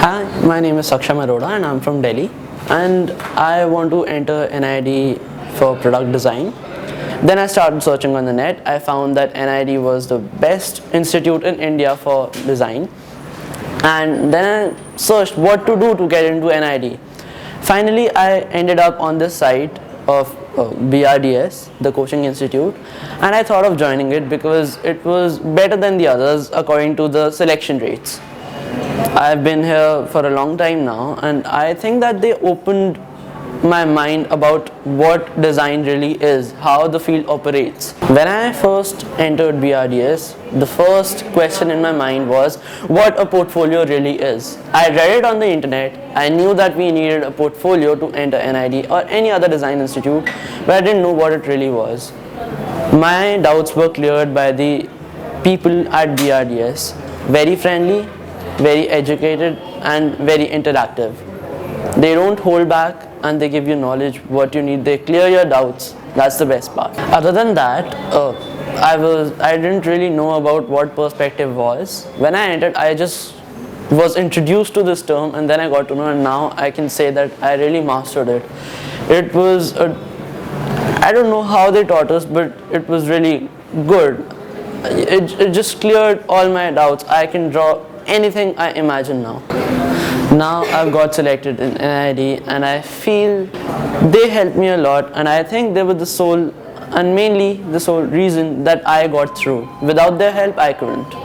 Hi, my name is Saksham Arora and I'm from Delhi, and I want to enter NID for product design. Then I started searching on the net. I found that NID was the best institute in India for design, and then I searched what to do to get into NID. Finally, I ended up on this site of BRDS, the coaching institute, and I thought of joining it because it was better than the others according to the selection rates. I've been here for a long time now, and I think that they opened my mind about what design really is, how the field operates. When I first entered BRDS, the first question in my mind was what a portfolio really is. I read it on the internet. I knew that we needed a portfolio to enter NID or any other design institute, but I didn't know what it really was. My doubts were cleared by the people at BRDS. Very friendly, very educated, and very interactive. They don't hold back and they give you knowledge, what you need. They clear your doubts. That's the best part. Other than that, I didn't really know about what perspective was. When I entered, I just was introduced to this term, and then I got to know, and now I can say that I really mastered it. It was I don't know how they taught us, but it was really good. It just cleared all my doubts. I can draw anything I imagine now. Now I've got selected in NID, and I feel they helped me a lot, and I think they were the sole and mainly the sole reason that I got through. Without their help, I couldn't.